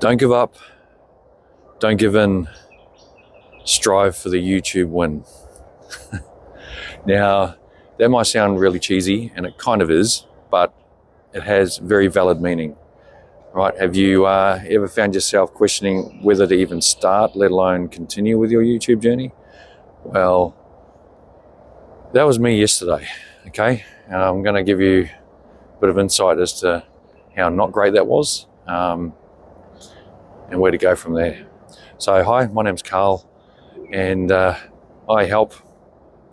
Don't give up, don't give in, strive for the YouTube win. Now, that might sound really cheesy, and it kind of is, but it has very valid meaning, right? Have you ever found yourself questioning whether to even start, let alone continue with your YouTube journey? Well, that was me yesterday, okay? I'm going to give you a bit of insight as to how not great that was, and where to go from there. So, hi, my name's Carl, and I help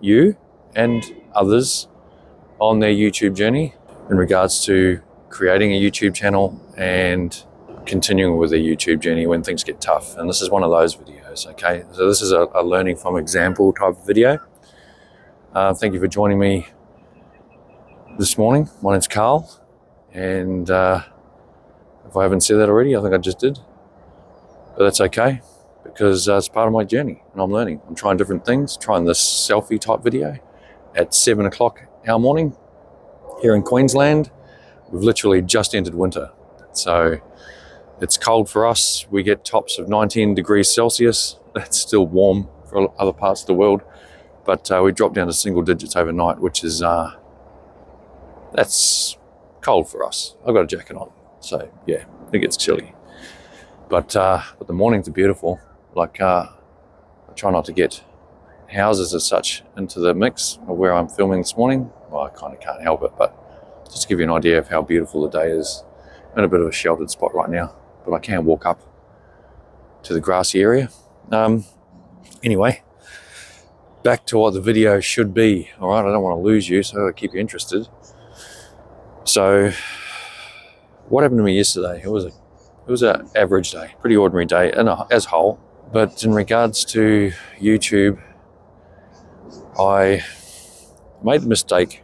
you and others on their YouTube journey in regards to creating a YouTube channel and continuing with their YouTube journey when things get tough. And this is one of those videos, okay? So this is a learning from example type of video. Thank you for joining me this morning. My name's Carl, and if I haven't said that already, I think I just did. But that's okay, because it's part of my journey and I'm learning. I'm trying different things, trying this selfie type video at 7 o'clock our morning here in Queensland. We've literally just entered winter. So it's cold for us. We get tops of 19 degrees Celsius. That's still warm for other parts of the world. But we dropped down to single digits overnight, which is, that's cold for us. I've got a jacket on. So yeah, it gets chilly. But the mornings are beautiful. Like, I try not to get houses as such into the mix of where I'm filming this morning. Well, I kind of can't help it, but just to give you an idea of how beautiful the day is. I'm in a bit of a sheltered spot right now, but I can walk up to the grassy area. Anyway, back to what the video should be. All right, I don't want to lose you, so I keep you interested. So, what happened to me yesterday? It was an average day, pretty ordinary day as a whole. But in regards to YouTube, I made the mistake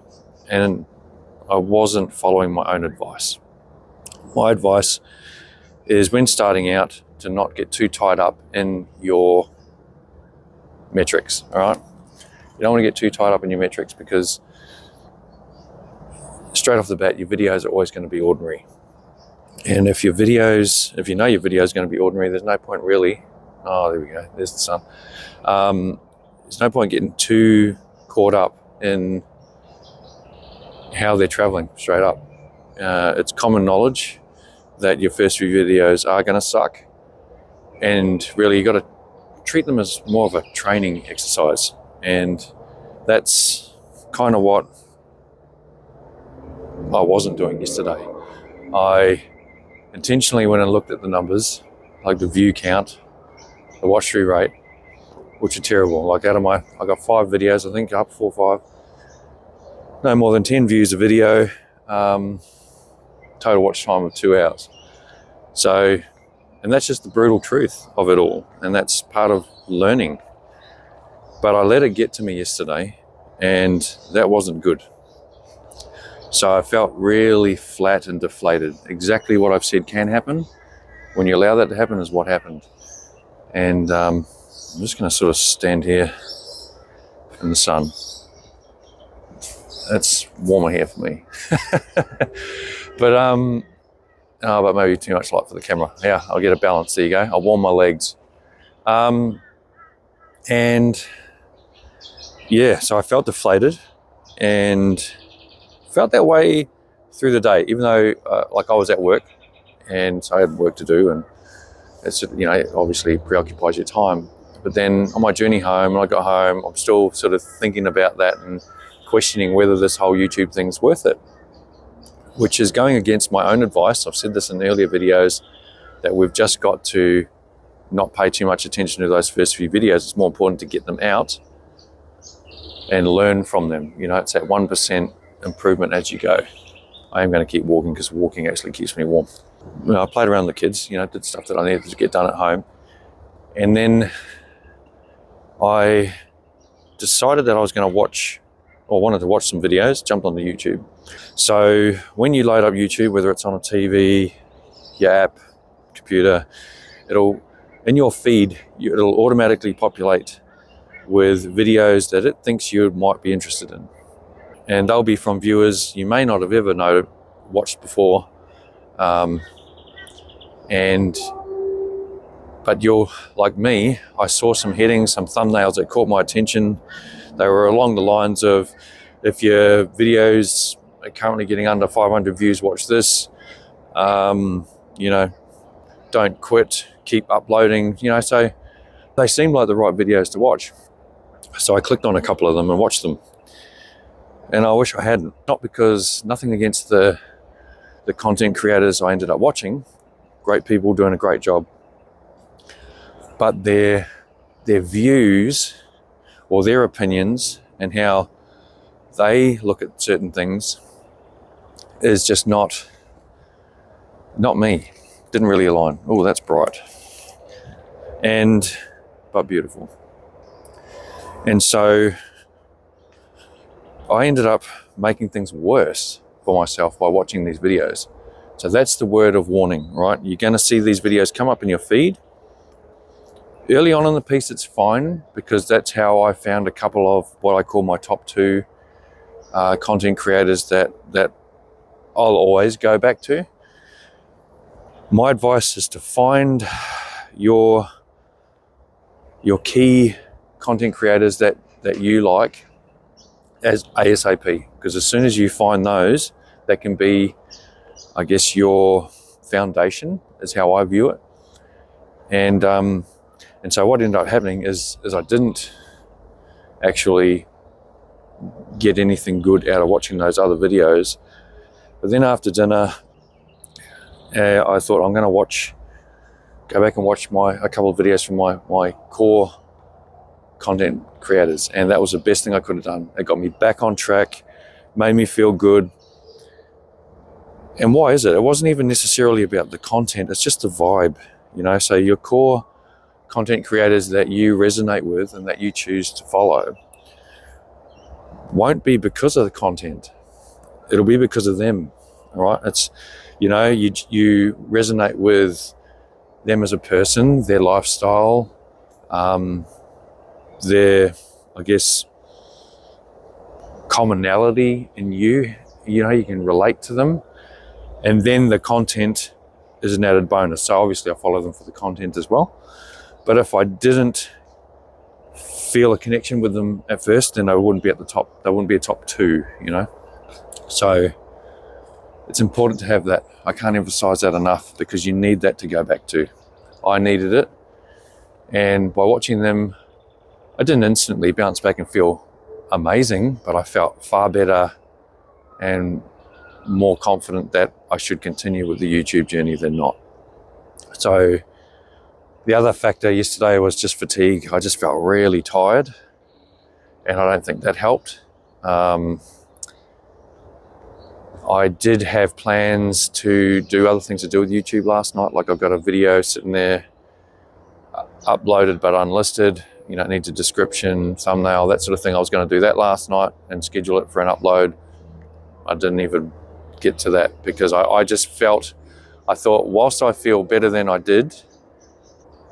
and I wasn't following my own advice. My advice is, when starting out, to not get too tied up in your metrics, all right? You don't want to get too tied up in your metrics, because straight off the bat, your videos are always going to be ordinary. And if you know your video is going to be ordinary, there's no point really. Oh, there we go. There's the sun. There's no point getting too caught up in how they're traveling straight up. It's common knowledge that your first few videos are going to suck. And really, you got to treat them as more of a training exercise. And that's kind of what I wasn't doing yesterday. I intentionally went and looked at the numbers, like the view count, the watch through rate, which are terrible. Like, I got 5 videos, I think, up 4 or 5. No more than 10 views a video, total watch time of 2 hours. So, and that's just the brutal truth of it all. And that's part of learning. But I let it get to me yesterday, and that wasn't good. So I felt really flat and deflated. Exactly what I've said can happen. When you allow that to happen is what happened. And I'm just going to sort of stand here in the sun. That's warmer here for me. But maybe too much light for the camera. Yeah, I'll get a balance. There you go. I'll warm my legs. And yeah, so I felt deflated and felt that way through the day, even though like I was at work and so I had work to do, and it's, you know, obviously preoccupies your time. But then on my journey home, when I got home, I'm still sort of thinking about that and questioning whether this whole YouTube thing's worth it, which is going against my own advice. I've said this in earlier videos, that we've just got to not pay too much attention to those first few videos. It's more important to get them out and learn from them. You know, it's that 1% improvement as you go. I am going to keep walking, because walking actually keeps me warm. You know, I played around with the kids, you know, did stuff that I needed to get done at home. And then I decided that I was going to wanted to watch some videos, jumped onto YouTube. So when you load up YouTube, whether it's on a TV, your app, computer, in your feed, it'll automatically populate with videos that it thinks you might be interested in. And they'll be from viewers you may not have ever watched before. And But you're like me, I saw some headings, some thumbnails that caught my attention. They were along the lines of, if your videos are currently getting under 500 views, watch this. You know, don't quit, keep uploading, you know, so they seemed like the right videos to watch. So I clicked on a couple of them and watched them. And I wish I hadn't, not because nothing against the content creators I ended up watching, great people doing a great job, but their views or their opinions and how they look at certain things is just not me. Didn't really align. Oh, that's bright. But beautiful. And so I ended up making things worse for myself by watching these videos. So that's the word of warning, right? You're going to see these videos come up in your feed. Early on in the piece, it's fine, because that's how I found a couple of what I call my top 2 content creators that I'll always go back to. My advice is to find your key content creators that you like as ASAP, because as soon as you find those, that can be, I guess, your foundation, is how I view it. And so what ended up happening is I didn't actually get anything good out of watching those other videos. But then after dinner, I thought I'm going to go back and watch a couple of videos from my core content creators, and that was the best thing I could have done. It got me back on track, made me feel good. And why is it? It wasn't even necessarily about the content, it's just the vibe, you know. So your core content creators that you resonate with and that you choose to follow won't be because of the content, it'll be because of them. All right, it's, you know, you resonate with them as a person, their lifestyle, their, I guess, commonality in you know, you can relate to them. And then the content is an added bonus. So obviously I follow them for the content as well. But if I didn't feel a connection with them at first, then they wouldn't be at the top. They wouldn't be a top 2, you know. So it's important to have that. I can't emphasize that enough, because you need that to go back to. I needed it. And by watching them, I didn't instantly bounce back and feel amazing, but I felt far better and more confident that I should continue with the YouTube journey than not. So the other factor yesterday was just fatigue. I just felt really tired, and I don't think that helped. I did have plans to do other things to do with YouTube last night. Like, I've got a video sitting there uploaded but unlisted. You know, it needs a description, thumbnail, that sort of thing. I was going to do that last night and schedule it for an upload. I didn't even get to that, because I just felt, I thought, whilst I feel better than I did,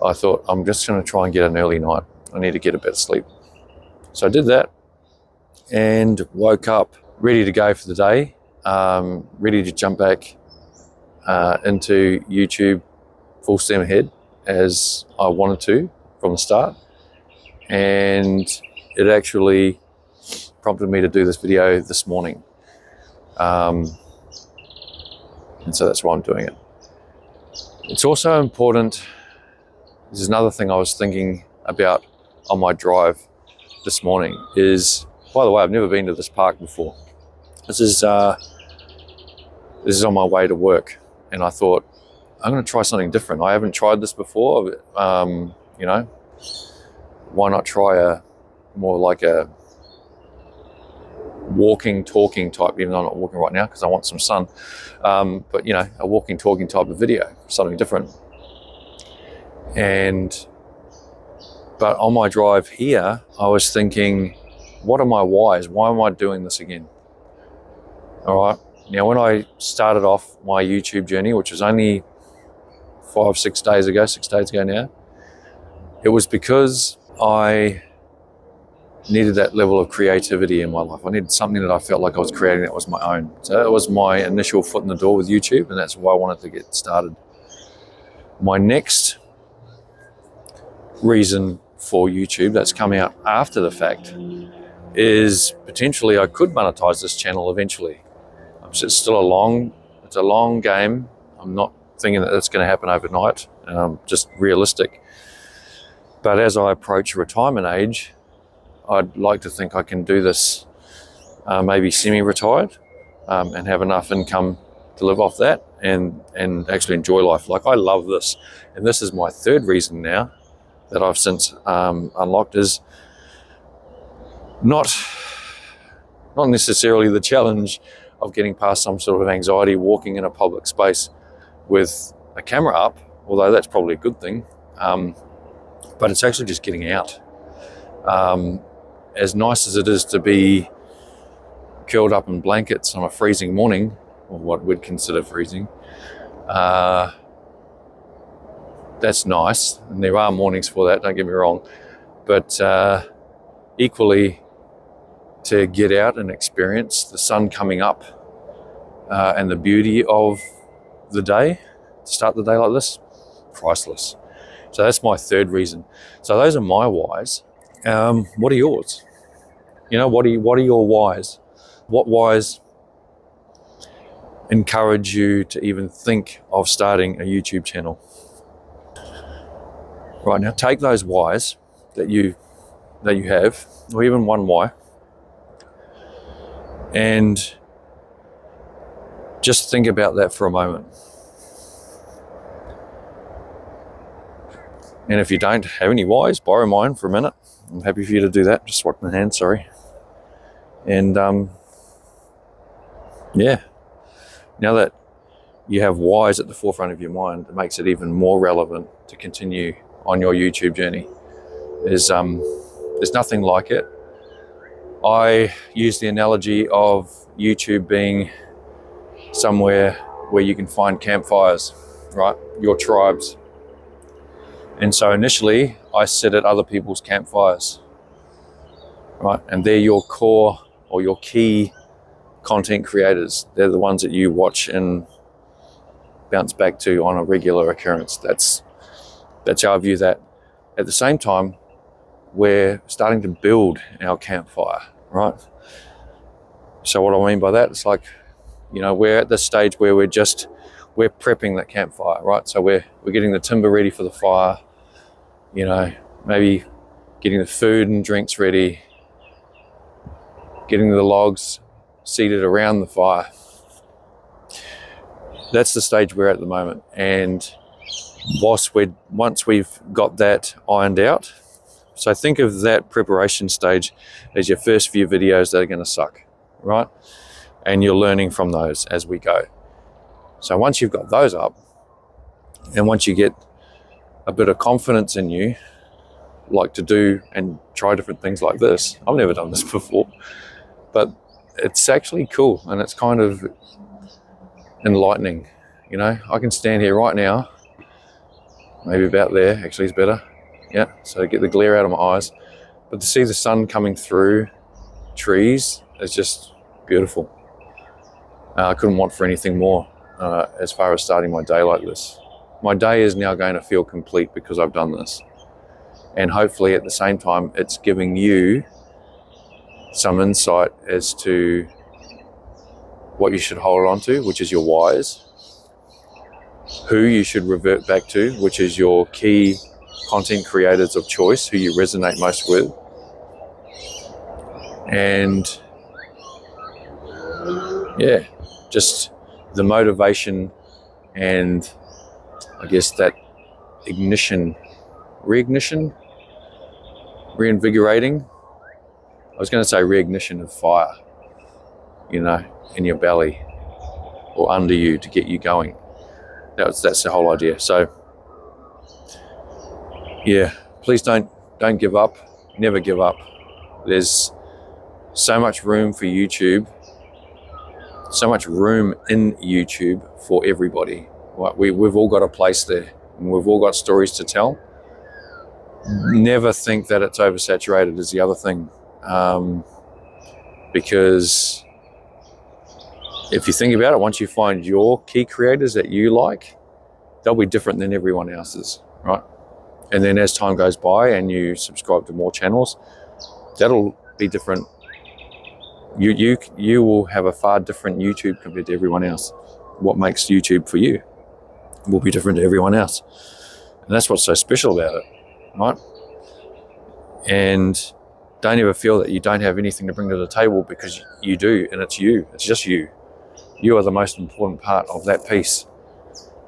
I thought, I'm just going to try and get an early night. I need to get a bit of sleep. So I did that and woke up ready to go for the day, ready to jump back into YouTube full steam ahead as I wanted to from the start. And it actually prompted me to do this video this morning. And so that's why I'm doing it. It's also important, this is another thing I was thinking about on my drive this morning, is, by the way, I've never been to this park before. This is on my way to work, and I thought, I'm going to try something different. I haven't tried this before. You know, why not try more like a walking, talking type, even though I'm not walking right now because I want some sun. But, you know, a walking, talking type of video, something different. But on my drive here, I was thinking, what are my whys? Why am I doing this again? All right. Now, when I started off my YouTube journey, which was only 6 days ago now, it was because I needed that level of creativity in my life. I needed something that I felt like I was creating that was my own. So that was my initial foot in the door with YouTube, and that's why I wanted to get started. My next reason for YouTube that's come out after the fact is potentially I could monetize this channel eventually. It's still it's a long game. I'm not thinking that it's going to happen overnight. Just realistic. But as I approach retirement age, I'd like to think I can do this maybe semi-retired and have enough income to live off that and actually enjoy life. Like, I love this. And this is my third reason now that I've since unlocked, is not necessarily the challenge of getting past some sort of anxiety walking in a public space with a camera up, although that's probably a good thing. But it's actually just getting out. As nice as it is to be curled up in blankets on a freezing morning, or what we'd consider freezing, that's nice, and there are mornings for that, don't get me wrong, but equally to get out and experience the sun coming up and the beauty of the day, to start the day like this, priceless. So that's my third reason. So those are my whys. What are yours? What are your whys? What whys encourage you to even think of starting a YouTube channel? Right, now take those whys that you have, or even one why, and just think about that for a moment. And if you don't have any whys, borrow mine for a minute. I'm happy for you to do that. Just swap my hand, sorry. And yeah, now that you have whys at the forefront of your mind, it makes it even more relevant to continue on your YouTube journey. There's nothing like it. I use the analogy of YouTube being somewhere where you can find campfires, right? Your tribes. And so initially I sit at other people's campfires, right? And they're your core or your key content creators. They're the ones that you watch and bounce back to on a regular occurrence. That's how I view that. At the same time, we're starting to build our campfire, right? So what I mean by that, it's like, we're at this stage where we're prepping that campfire, right? So we're getting the timber ready for the fire, maybe getting the food and drinks ready, getting the logs seated around the fire. That's the stage we're at the moment. And once we've got that ironed out, so think of that preparation stage as your first few videos that are going to suck, right? And you're learning from those as we go. So once you've got those up, and once you get a bit of confidence in you, like to do and try different things like this. I've never done this before, but it's actually cool, and it's kind of enlightening. I can stand here right now, maybe about there, actually is better. Yeah, so get the glare out of my eyes. But to see the sun coming through trees is just beautiful. I couldn't want for anything more as far as starting my day like this. My day is now going to feel complete because I've done this. And hopefully at the same time, it's giving you some insight as to what you should hold on to, which is your whys, who you should revert back to, which is your key content creators of choice, who you resonate most with, and yeah, just the motivation and I guess that reinvigorating. I was going to say reignition of fire, in your belly or under you to get you going. That's the whole idea. So yeah, please don't give up. Never give up. There's so much room for YouTube, so much room in YouTube for everybody. Right? We've all got a place there, and we've all got stories to tell. Never think that it's oversaturated is the other thing, because if you think about it, once you find your key creators that you like, they'll be different than everyone else's, right? And then as time goes by and you subscribe to more channels, that'll be different. You will have a far different YouTube compared to everyone else. What makes YouTube for you will be different to everyone else. And that's what's so special about it, right? And don't ever feel that you don't have anything to bring to the table, because you do, and it's you. It's just you. You are the most important part of that piece.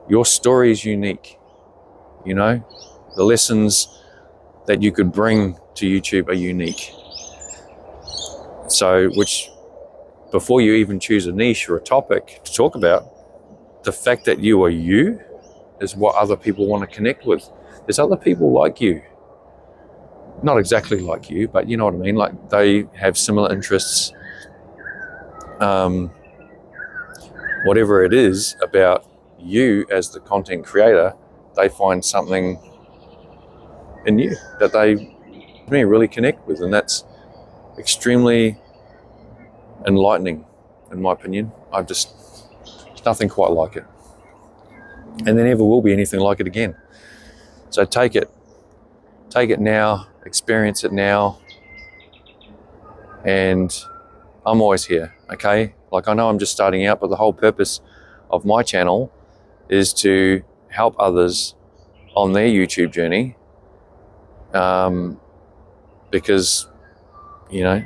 Your story is unique. You know, the lessons that you could bring to YouTube are unique. So, before you even choose a niche or a topic to talk about, the fact that you are you is what other people want to connect with. There's other people like you. Not exactly like you, but you know what I mean? Like, they have similar interests. Whatever it is about you as the content creator, they find something in you that they really connect with, and that's extremely enlightening, in my opinion. There's nothing quite like it, and there never will be anything like it again. So take it now, experience it now, and I'm always here, okay? Like, I know I'm just starting out, but the whole purpose of my channel is to help others on their YouTube journey, because, you know,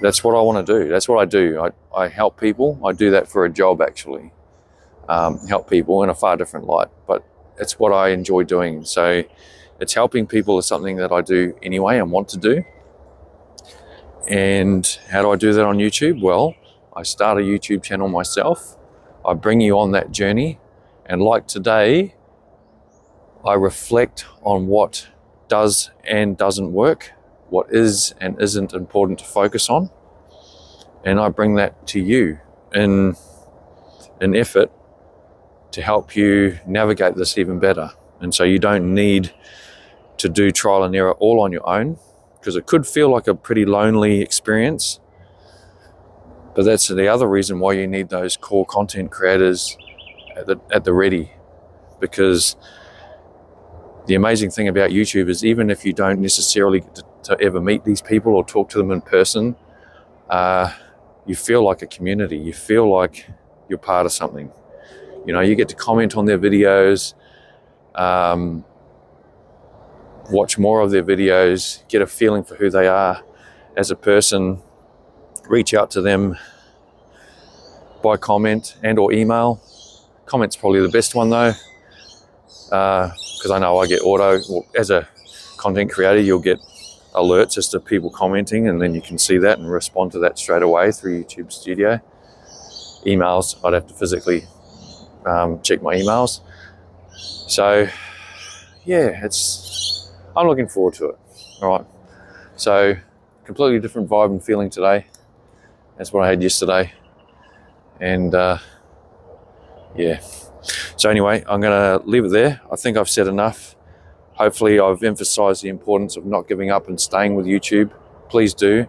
that's what I want to do. That's what I do. I help people. I do that for a job, actually. Help people in a far different light, but it's what I enjoy doing. So it's helping people is something that I do anyway and want to do. And how do I do that on YouTube? Well, I start a YouTube channel myself. I bring you on that journey. And like today, I reflect on what does and doesn't work, what is and isn't important to focus on. And I bring that to you in an effort to help you navigate this even better. And so you don't need to do trial and error all on your own, because it could feel like a pretty lonely experience. But that's the other reason why you need those core content creators at the ready. Because the amazing thing about YouTube is, even if you don't necessarily get to ever meet these people or talk to them in person, you feel like a community. You feel like you're part of something. You know, you get to comment on their videos, watch more of their videos, get a feeling for who they are as a person, reach out to them by comment and or email. Comment's probably the best one though, because I know I get as a content creator, you'll get alerts as to people commenting, and then you can see that and respond to that straight away through YouTube Studio. Emails, I'd have to physically check my emails. So yeah, I'm looking forward to it. All right, so completely different vibe and feeling today. That's what I had yesterday. And yeah, so anyway, I'm gonna leave it there. I think I've said enough. Hopefully I've emphasized the importance of not giving up and staying with YouTube. Please do.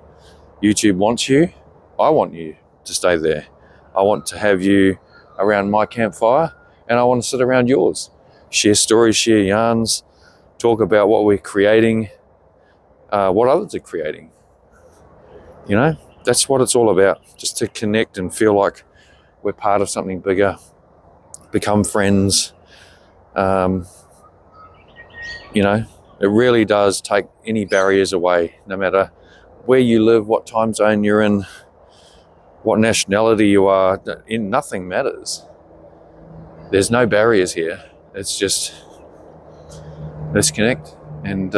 YouTube wants you. I want you to stay there. I want to have you around my campfire, and I want to sit around yours. Share stories, share yarns, talk about what we're creating, what others are creating. You know, that's what it's all about. Just to connect and feel like we're part of something bigger, become friends. You know, it really does take any barriers away, no matter where you live, what time zone you're in, what nationality you are. Nothing matters. There's no barriers here. It's just, let's connect and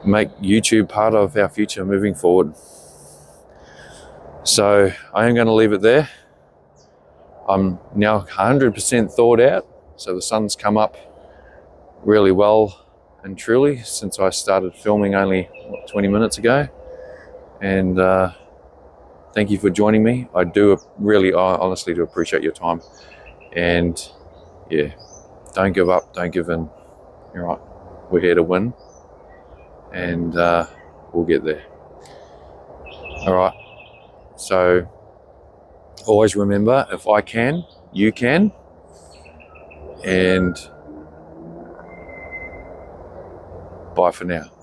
make YouTube part of our future moving forward. So I am going to leave it there. I'm now 100% thawed out, so the sun's come up really well and truly since I started filming only 20 minutes ago. And thank you for joining me. I honestly do appreciate your time. And yeah, don't give up, don't give in. You're right, we're here to win, and we'll get there. All right, so always remember, if I can, you can. And Bye for now.